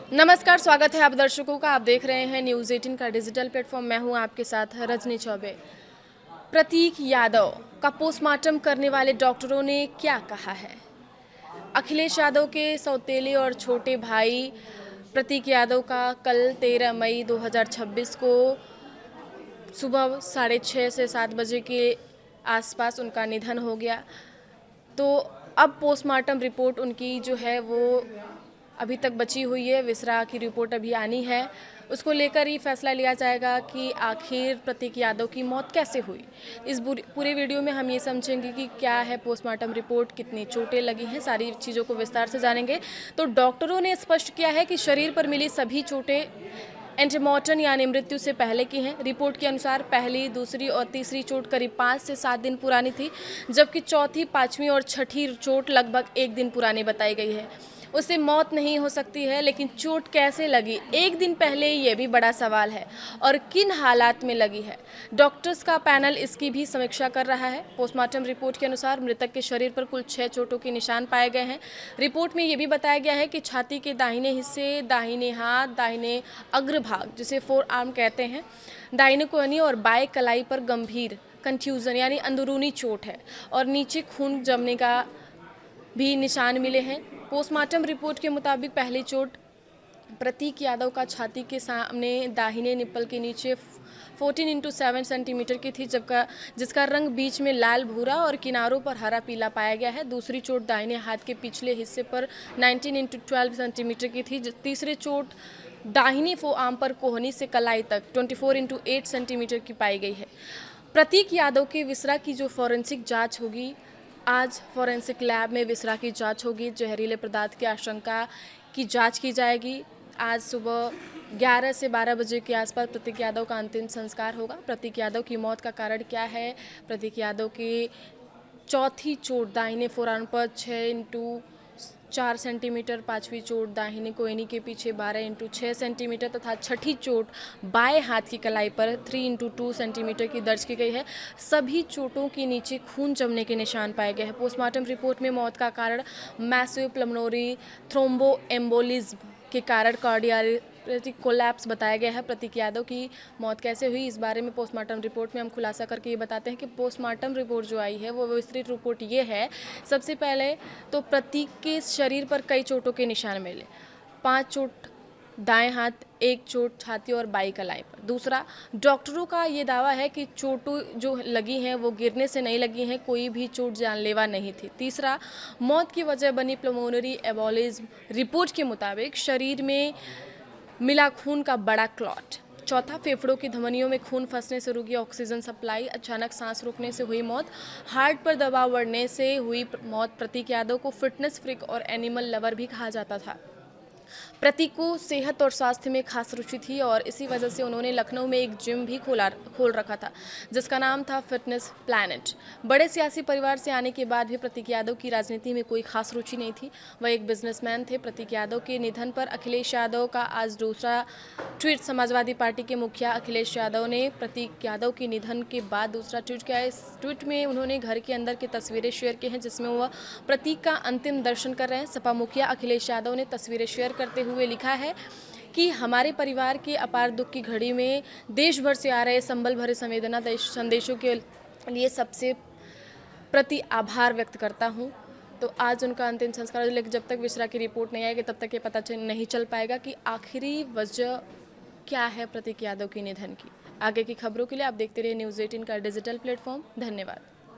नमस्कार, स्वागत है आप दर्शकों का। आप देख रहे हैं न्यूज़ 18 का डिजिटल प्लेटफॉर्म। मैं हूं आपके साथ रजनी चौबे। प्रतीक यादव का पोस्टमार्टम करने वाले डॉक्टरों ने क्या कहा है? अखिलेश यादव के सौतेले और छोटे भाई प्रतीक यादव का कल 13 मई 2026 को सुबह 6:30 से 7 बजे के आसपास उनका निधन हो गया। तो अब पोस्टमार्टम रिपोर्ट उनकी जो है वो अभी तक बची हुई है। विसरा की रिपोर्ट अभी आनी है, उसको लेकर ही फैसला लिया जाएगा कि आखिर प्रतीक यादव की मौत कैसे हुई। इस पूरे वीडियो में हम ये समझेंगे कि क्या है पोस्टमार्टम रिपोर्ट, कितनी चोटें लगी हैं, सारी चीज़ों को विस्तार से जानेंगे। तो डॉक्टरों ने स्पष्ट किया है कि शरीर पर मिली सभी चोटें एंटीमॉर्टम यानी मृत्यु से पहले की हैं। रिपोर्ट के अनुसार पहली, दूसरी और तीसरी चोट करीब 5 से 7 दिन पुरानी थी, जबकि चौथी, पाँचवीं और छठी चोट लगभग 1 दिन पुरानी बताई गई है। उससे मौत नहीं हो सकती है, लेकिन चोट कैसे लगी 1 दिन पहले, ये भी बड़ा सवाल है, और किन हालात में लगी है। डॉक्टर्स का पैनल इसकी भी समीक्षा कर रहा है। पोस्टमार्टम रिपोर्ट के अनुसार मृतक के शरीर पर कुल 6 चोटों के निशान पाए गए हैं। रिपोर्ट में ये भी बताया गया है कि छाती के दाहिने हिस्से, दाहिने हाथ, दाहिने अग्रभाग जिसे फोर आर्म कहते हैं, दाहिने कोहनी और बाएं कलाई पर गंभीर कंफ्यूजन यानी अंदरूनी चोट है, और नीचे खून जमने का भी निशान मिले हैं। पोस्टमार्टम रिपोर्ट के मुताबिक पहली चोट प्रतीक यादव का छाती के सामने दाहिने निप्पल के नीचे 14x7 सेंटीमीटर की थी, जिसका रंग बीच में लाल भूरा और किनारों पर हरा पीला पाया गया है। दूसरी चोट दाहिने हाथ के पिछले हिस्से पर 19x12 सेंटीमीटर की थी। तीसरी चोट दाहिनी फोआर्म पर कोहनी से कलाई तक 24x8 सेंटीमीटर की पाई गई है। प्रतीक यादव के विसरा की जो फॉरेंसिक जांच होगी, आज फॉरेंसिक लैब में विसरा की जांच होगी। जहरीले पदार्थ की आशंका की जांच की जाएगी। आज सुबह 11 से 12 बजे के आसपास प्रतीक यादव का अंतिम संस्कार होगा। प्रतीक यादव की मौत का कारण क्या है? प्रतीक यादव की चौथी चोट दाहिने फोरआर्म पर 6x4 सेंटीमीटर, पाँचवीं चोट दाहिने कोहनी के पीछे 12x6 सेंटीमीटर तथा छठी चोट बाएं हाथ की कलाई पर 3x2 सेंटीमीटर की दर्ज की गई है। सभी चोटों के नीचे खून जमने के निशान पाए गए हैं। पोस्टमार्टम रिपोर्ट में मौत का कारण मैसिव पल्मोनरी थ्रोम्बोएम्बोलिज्म के कारण कार्डियक कोलैप्स बताया गया है। प्रतीक यादव की मौत कैसे हुई, इस बारे में पोस्टमार्टम रिपोर्ट में हम खुलासा करके ये बताते हैं कि पोस्टमार्टम रिपोर्ट जो आई है वो विस्तृत रिपोर्ट ये है। सबसे पहले तो प्रतीक के शरीर पर कई चोटों के निशान मिले। 5 चोट दाएं हाथ, 1 चोट छाती और बाई कलाई पर। दूसरा, डॉक्टरों का ये दावा है कि चोटें जो लगी हैं वो गिरने से नहीं लगी हैं, कोई भी चोट जानलेवा नहीं थी। तीसरा, मौत की वजह बनी प्लमोनरी एबोलिज्म। रिपोर्ट के मुताबिक शरीर में मिला खून का बड़ा क्लॉट। चौथा, फेफड़ों की धमनियों में खून फंसने से रुकी ऑक्सीजन सप्लाई। अचानक सांस रुकने से हुई मौत। हार्ट पर दबाव बढ़ने से हुई मौत। प्रतीक यादव को फिटनेस फ्रीक और एनिमल लवर भी कहा जाता था। प्रतीक को सेहत और स्वास्थ्य में खास रुचि थी, और इसी वजह से उन्होंने लखनऊ में एक जिम भी खोल रखा था, जिसका नाम था फिटनेस प्लैनेट। बड़े सियासी परिवार से आने के बाद भी प्रतीक यादव की राजनीति में कोई खास रुचि नहीं थी। वह एक बिजनेसमैन थे। प्रतीक यादव के निधन पर अखिलेश यादव का आज दूसरा ट्वीट। समाजवादी पार्टी के मुखिया अखिलेश यादव ने प्रतीक यादव के निधन के बाद दूसरा ट्वीट किया है। इस ट्वीट में उन्होंने घर के अंदर की तस्वीरें शेयर की हैं, जिसमें वह प्रतीक का अंतिम दर्शन कर रहे हैं। सपा मुखिया अखिलेश यादव ने तस्वीरें शेयर करते हुए लिखा है कि हमारे परिवार के अपार दुख की घड़ी में देश भर से आ रहे संबल भरे संवेदना संदेशों के लिए सबसे प्रति आभार व्यक्त करता हूं। तो आज उनका अंतिम संस्कार, लेकिन जब तक विसरा की रिपोर्ट नहीं आएगी तब तक ये पता नहीं चल पाएगा कि आखिरी वजह क्या है प्रतीक यादव के निधन की। आगे की खबरों के लिए आप देखते रहिए न्यूज़ 18 का डिजिटल प्लेटफॉर्म। धन्यवाद।